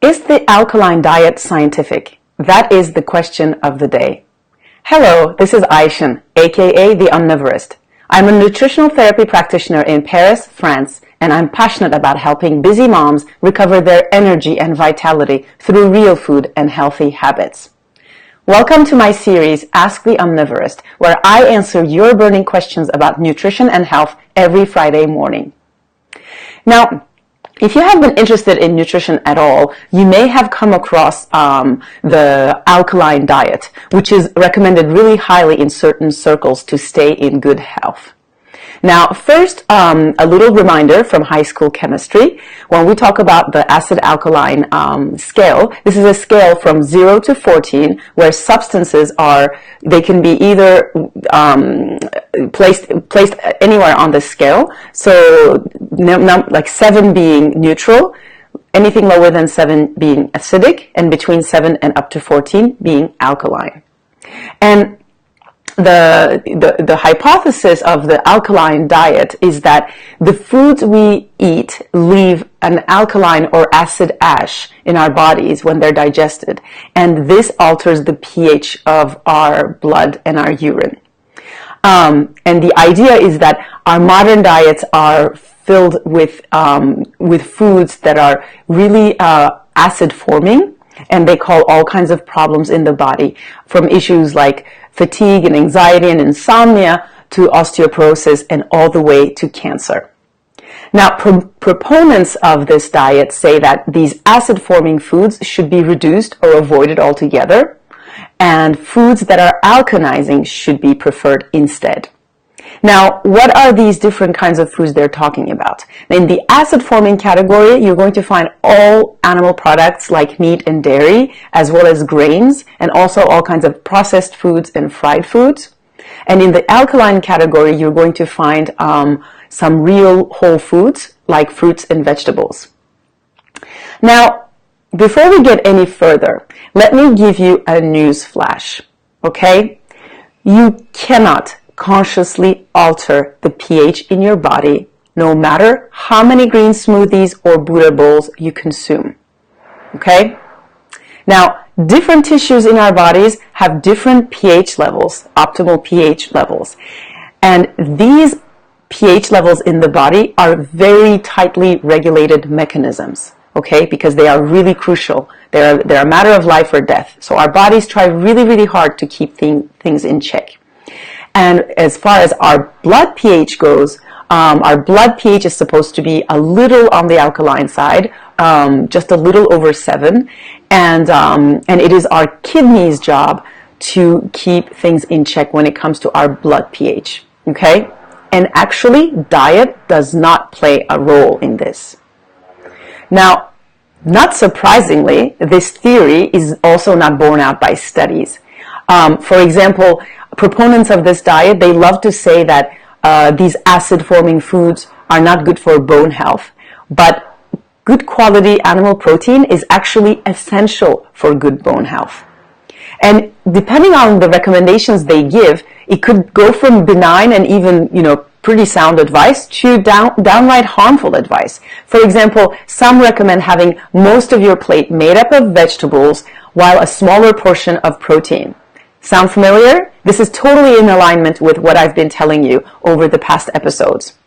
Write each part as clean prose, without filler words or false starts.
Is the alkaline diet scientific? That is the question of the day. Hello, this is Aishan, aka the Omnivorist. I'm a nutritional therapy practitioner in Paris, France, and I'm passionate about helping busy moms recover their energy and vitality through real food and healthy habits. Welcome to my series, Ask the Omnivorist, where I answer your burning questions about nutrition and health every Friday morning. Now, if you have been interested in nutrition at all, you may have come across the alkaline diet, which is recommended really highly in certain circles to stay in good health. Now, first, a little reminder from high school chemistry. When we talk about the acid-alkaline scale, this is a scale from 0 to 14, where substances they can be either placed anywhere on the scale. So, like 7 being neutral, anything lower than 7 being acidic, and between 7 and up to 14 being alkaline. And the hypothesis of the alkaline diet is that the foods we eat leave an alkaline or acid ash in our bodies when they're digested, and this alters the pH of our blood and our urine. And the idea is that our modern diets are filled with foods that are really acid forming, and they cause all kinds of problems in the body, from issues like fatigue and anxiety and insomnia to osteoporosis and all the way to cancer. Now, proponents of this diet say that these acid-forming foods should be reduced or avoided altogether, and foods that are alkalizing should be preferred instead. Now, what are these different kinds of foods they're talking about? In the acid-forming category, you're going to find all animal products like meat and dairy, as well as grains, and also all kinds of processed foods and fried foods. And in the alkaline category, you're going to find some real whole foods, like fruits and vegetables. Now, before we get any further, let me give you a news flash, okay? You cannot consciously alter the pH in your body, no matter how many green smoothies or Buddha bowls you consume. Okay? Now, different tissues in our bodies have different pH levels, optimal pH levels. And these pH levels in the body are very tightly regulated mechanisms, okay? Because they are really crucial. They're a matter of life or death. So our bodies try really, really hard to keep things in check. And as far as our blood pH goes, our blood pH is supposed to be a little on the alkaline side, just a little over 7, and it is our kidneys' job to keep things in check when it comes to our blood pH, okay? And actually, diet does not play a role in this. Now, not surprisingly, this theory is also not borne out by studies. For example, proponents of this diet, they love to say that these acid-forming foods are not good for bone health, but good quality animal protein is actually essential for good bone health. And depending on the recommendations they give, it could go from benign and even, pretty sound advice to downright harmful advice. For example, some recommend having most of your plate made up of vegetables while a smaller portion of protein. Sound familiar? This is totally in alignment with what I've been telling you over the past episodes.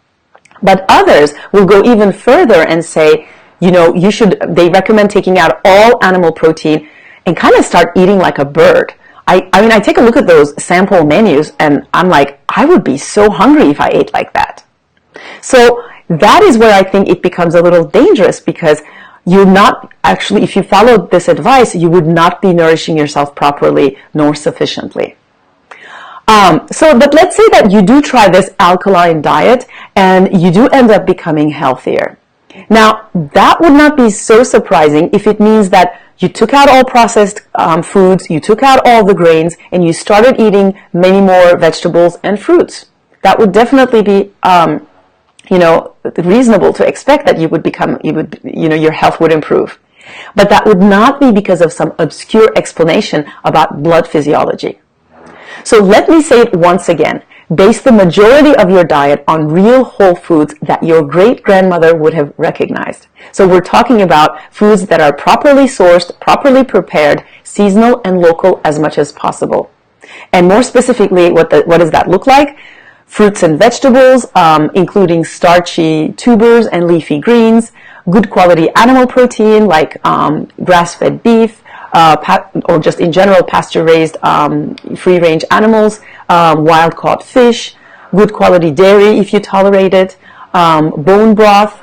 But others will go even further and say, they recommend taking out all animal protein and kind of start eating like a bird. I take a look at those sample menus and I'm like, I would be so hungry if I ate like that. So that is where I think it becomes a little dangerous, because you're not actually, if you followed this advice, you would not be nourishing yourself properly nor sufficiently. But let's say that you do try this alkaline diet and you do end up becoming healthier. Now, that would not be so surprising if it means that you took out all processed foods, you took out all the grains, and you started eating many more vegetables and fruits. That would definitely be reasonable to expect that your health would improve. But that would not be because of some obscure explanation about blood physiology. So let me say it once again. Base the majority of your diet on real whole foods that your great-grandmother would have recognized. So we're talking about foods that are properly sourced, properly prepared, seasonal and local as much as possible. And more specifically, what does that look like? Fruits and vegetables, including starchy tubers and leafy greens, good quality animal protein like grass-fed beef, or just in general pasture-raised free-range animals, wild-caught fish, good quality dairy if you tolerate it, bone broth,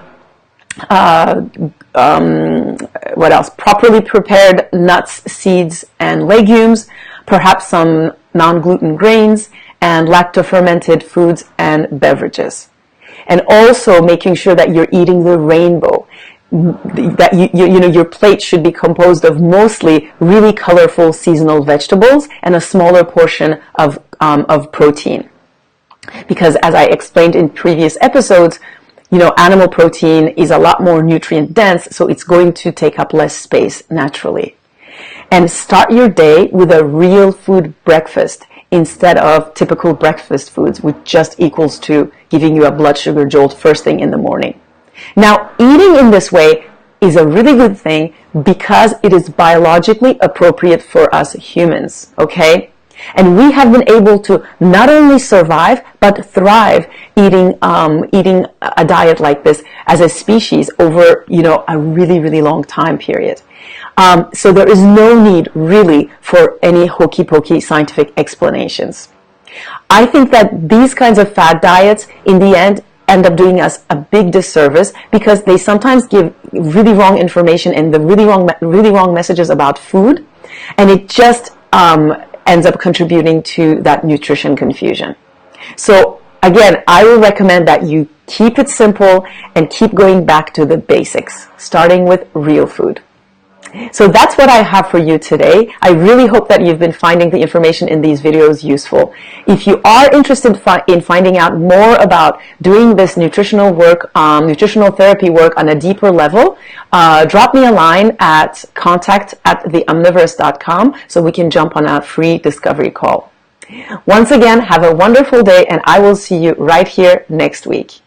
what else? Properly prepared nuts, seeds, and legumes, perhaps some non-gluten grains, and lacto-fermented foods and beverages. And also making sure that you're eating the rainbow. That your plate should be composed of mostly really colorful seasonal vegetables and a smaller portion of protein. Because as I explained in previous episodes, animal protein is a lot more nutrient dense, so it's going to take up less space naturally. And start your day with a real food breakfast instead of typical breakfast foods, which just equals to giving you a blood sugar jolt first thing in the morning. Now, eating in this way is a really good thing because it is biologically appropriate for us humans, okay? And we have been able to not only survive, but thrive eating a diet like this as a species over, a really, really long time period. So there is no need really for any hokey-pokey scientific explanations. I think that these kinds of fad diets, in the end up doing us a big disservice because they sometimes give really wrong information and the really wrong messages about food, and it just ends up contributing to that nutrition confusion. So again, I will recommend that you keep it simple and keep going back to the basics, starting with real food. So that's what I have for you today. I really hope that you've been finding the information in these videos useful. If you are interested in finding out more about doing this nutritional therapy work on a deeper level, drop me a line at contact@theomnivorous.com so we can jump on a free discovery call. Once again, have a wonderful day, and I will see you right here next week.